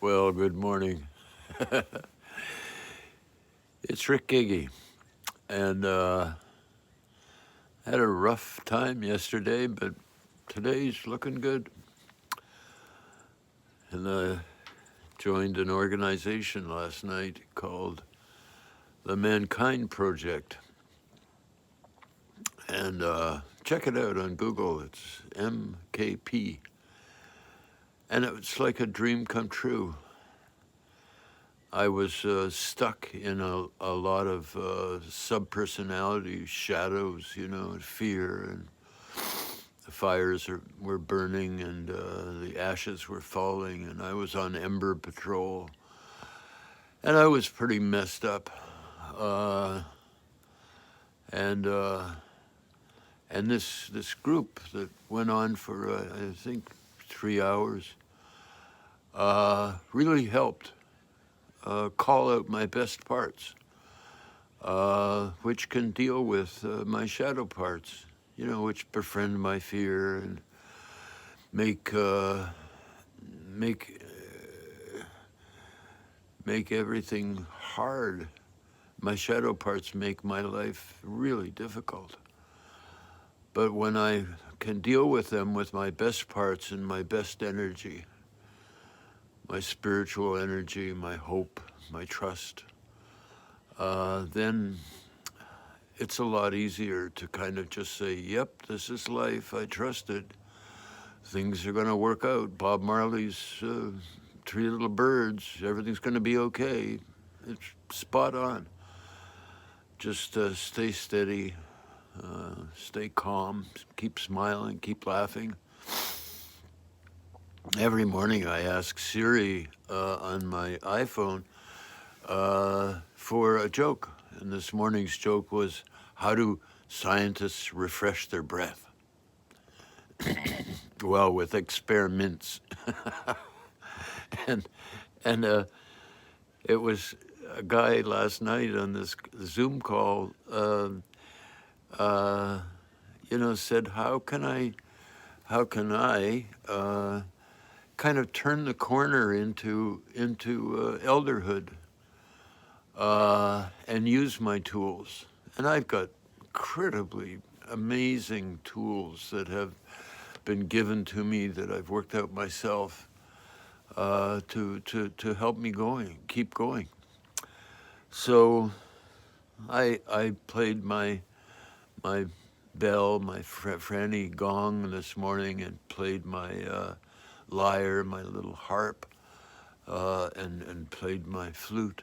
Well, good morning. It's Rick Giggy, and had a rough time yesterday, but today's looking good. And joined an organization last night called the Mankind Project, and check it out on Google. It's MKP, and it's like a dream come true. I was stuck in a lot of subpersonality shadows, fear, and the fires were burning, and the ashes were falling, and I was on Ember Patrol, and I was pretty messed up. Uh, and and this group that went on for I think 3 hours really helped call out my best parts, which can deal with my shadow parts, which befriend my fear and make make make everything hard. My shadow parts make my life really difficult. But when I can deal with them with my best parts and my best energy, my spiritual energy, my hope, my trust, then it's a lot easier to kind of just say, yep, this is life, I trust it. Things are going to work out. Bob Marley's Three Little Birds, everything's going to be okay. It's spot on. Just stay steady, stay calm, keep smiling, keep laughing. Every morning I ask Siri on my iPhone for a joke. And this morning's joke was, how do scientists refresh their breath? Well, with experiments. and and it was a guy last night on this Zoom call, said, how can I kind of turn the corner into elderhood and use my tools? And I've got incredibly amazing tools that have been given to me that I've worked out myself to help me keep going. So I played my bell, my Franny gong this morning, and played my lyre, my little harp, and played my flute,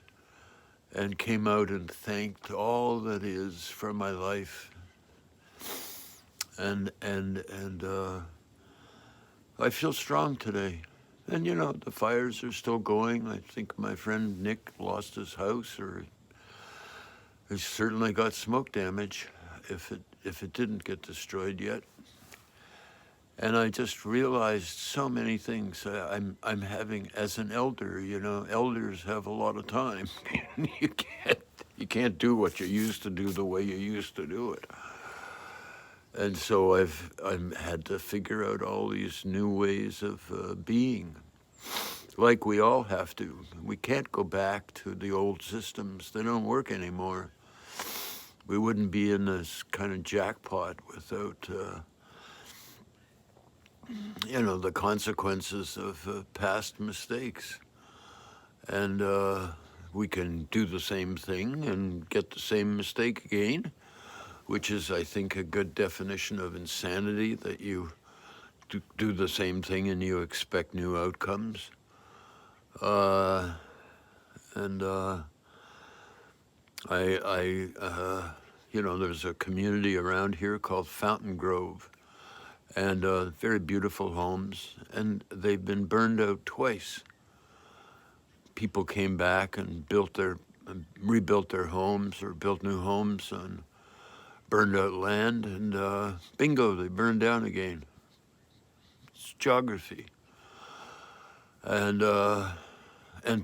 and came out and thanked all that is for my life. And I feel strong today. And the fires are still going. I think my friend Nick lost his house, or he certainly got smoke damage if it didn't get destroyed yet. And I just realized so many things I'm having as an elder. Elders have a lot of time. you can't do what you used to do the way you used to do it. And so I've had to figure out all these new ways of being, like we all have to. We can't go back to the old systems. They don't work anymore. We wouldn't be in this kind of jackpot without, the consequences of past mistakes. And we can do the same thing and get the same mistake again, which is, I think, a good definition of insanity, that you do the same thing and you expect new outcomes. There's a community around here called Fountain Grove, and very beautiful homes, and they've been burned out twice. People came back and rebuilt their homes or built new homes on burned out land, and bingo, they burned down again. It's geography. And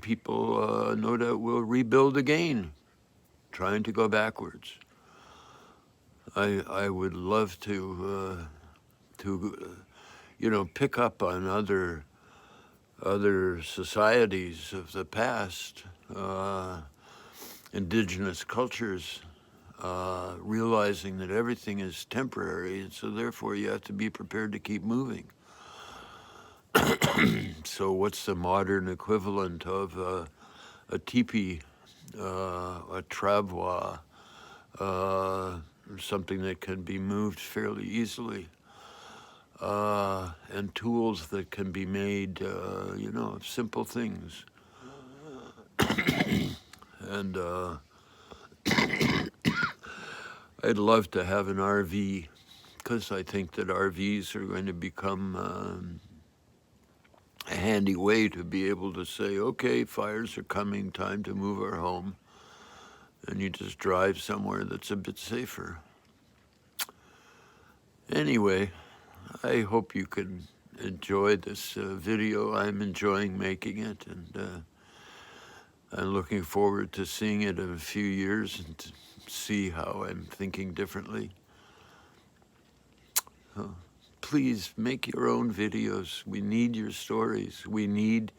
people, no doubt, will rebuild again, trying to go backwards. I would love to pick up on other other societies of the past, indigenous cultures, realizing that everything is temporary, and so therefore you have to be prepared to keep moving. So what's the modern equivalent of a teepee, a travois, something that can be moved fairly easily, and tools that can be made, of simple things. And I'd love to have an RV, because I think that RVs are going to become a handy way to be able to say, okay, fires are coming, time to move our home. And you just drive somewhere that's a bit safer. Anyway, I hope you can enjoy this video. I'm enjoying making it, and I'm looking forward to seeing it in a few years and to see how I'm thinking differently. Please make your own videos. We need your stories. We need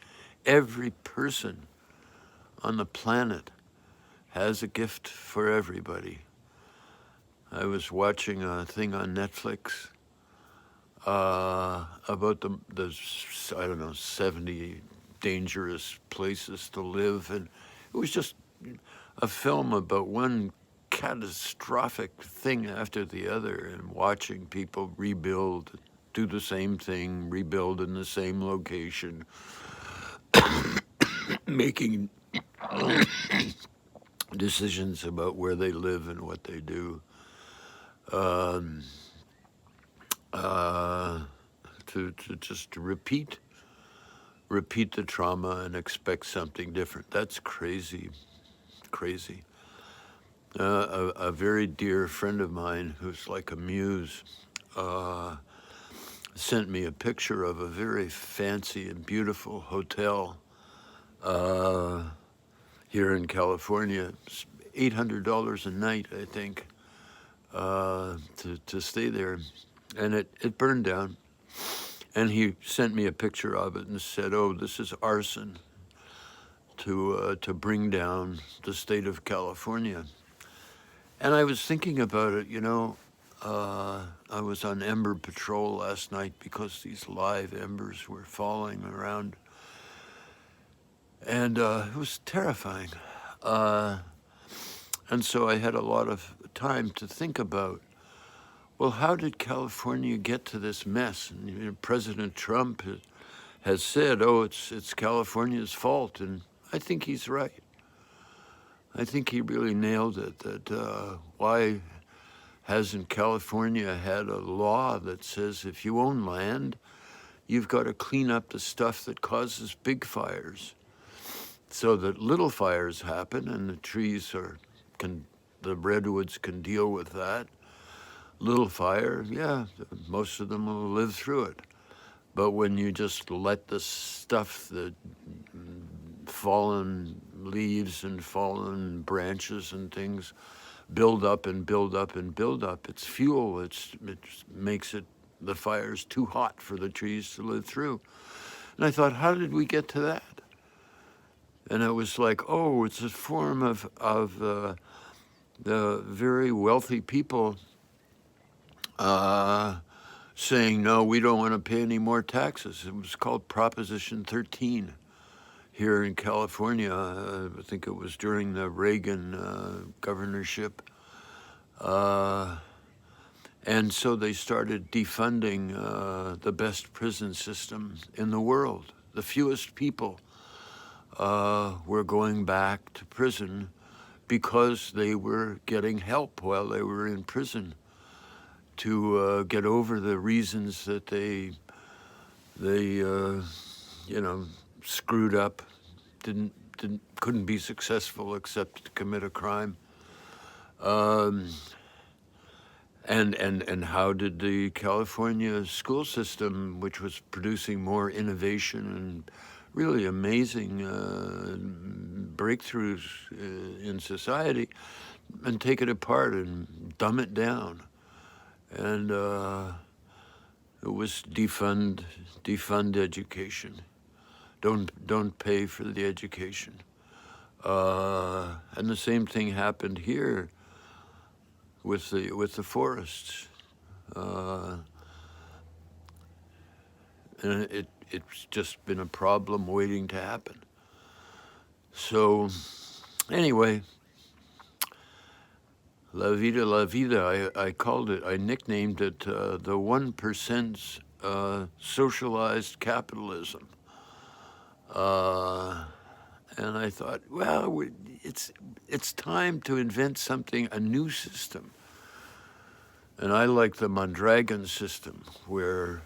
every person on the planet has a gift for everybody. I was watching a thing on Netflix about the 70 dangerous places to live, and it was just a film about one catastrophic thing after the other, and watching people rebuild, do the same thing, rebuild in the same location, making decisions about where they live and what they do. To just repeat the trauma and expect something different. That's crazy. A very dear friend of mine who's like a muse sent me a picture of a very fancy and beautiful hotel here in California. It's $800 a night, I think, to stay there. And it burned down. And he sent me a picture of it and said, oh, this is arson to bring down the state of California. And I was thinking about it, I was on Ember Patrol last night because these live embers were falling around. And it was terrifying. And so I had a lot of time to think about, well, how did California get to this mess? And President Trump has said, oh, it's California's fault, and I think he's right. I think he really nailed it, that why hasn't California had a law that says if you own land, you've got to clean up the stuff that causes big fires, so that little fires happen and the trees the redwoods can deal with that. Little fire, yeah, most of them will live through it. But when you just let the stuff, the fallen leaves and fallen branches and things build up and build up and build up, it's fuel. It makes the fires too hot for the trees to live through. And I thought, how did we get to that? And it was like, oh, it's a form of the very wealthy people saying, no, we don't want to pay any more taxes. It was called Proposition 13 here in California. I think it was during the Reagan governorship. And so they started defunding the best prison system in the world. The fewest people were going back to prison because they were getting help while they were in prison to get over the reasons that they screwed up, couldn't be successful except to commit a crime. And how did the California school system, which was producing more innovation and really amazing breakthroughs in society, and take it apart and dumb it down? And it was defund education. don't pay for the education. And the same thing happened here with the forests. And it's just been a problem waiting to happen. So anyway, La Vida, I called it, I nicknamed it the 1%'s socialized capitalism. And I thought, well, it's time to invent something, a new system. And I like the Mondragon system, where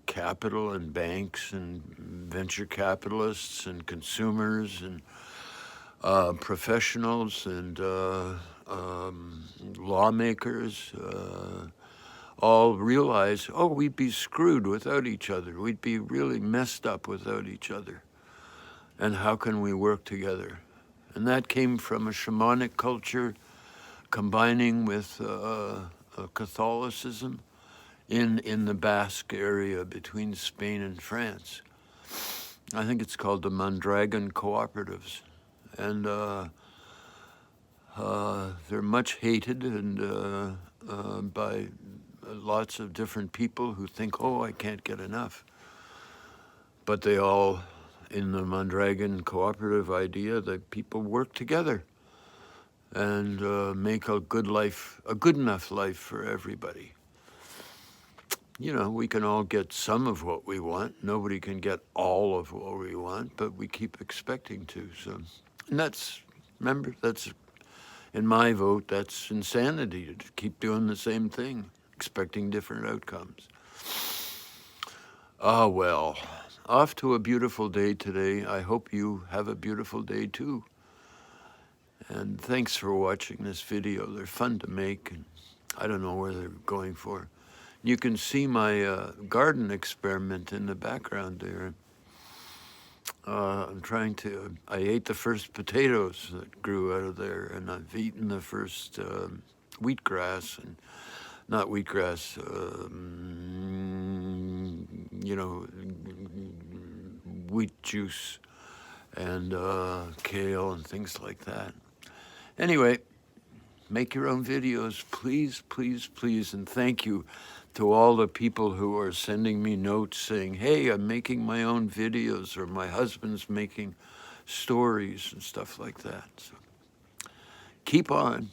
capital and banks and venture capitalists and consumers and professionals and lawmakers all realize, oh, we'd be screwed without each other. We'd be really messed up without each other. And how can we work together? And that came from a shamanic culture combining with Catholicism in the Basque area between Spain and France. I think it's called the Mondragon Cooperatives. And they're much hated and by lots of different people who think, oh, I can't get enough. But they all, in the Mondragon cooperative idea, that people work together and make a good life, a good enough life for everybody. You know, we can all get some of what we want. Nobody can get all of what we want, but we keep expecting to. So, and that's, remember, that's, in my vote, that's insanity to keep doing the same thing, expecting different outcomes. Ah, well, off to a beautiful day today. I hope you have a beautiful day too. And thanks for watching this video. They're fun to make, and I don't know where they're going for. You can see my garden experiment in the background there. I'm trying to, I ate the first potatoes that grew out of there, and I've eaten the first wheatgrass, and not wheatgrass, you know, wheat juice and kale and things like that. Anyway, make your own videos, please, please, please, and thank you to all the people who are sending me notes saying, hey, I'm making my own videos, or my husband's making stories and stuff like that. So keep on.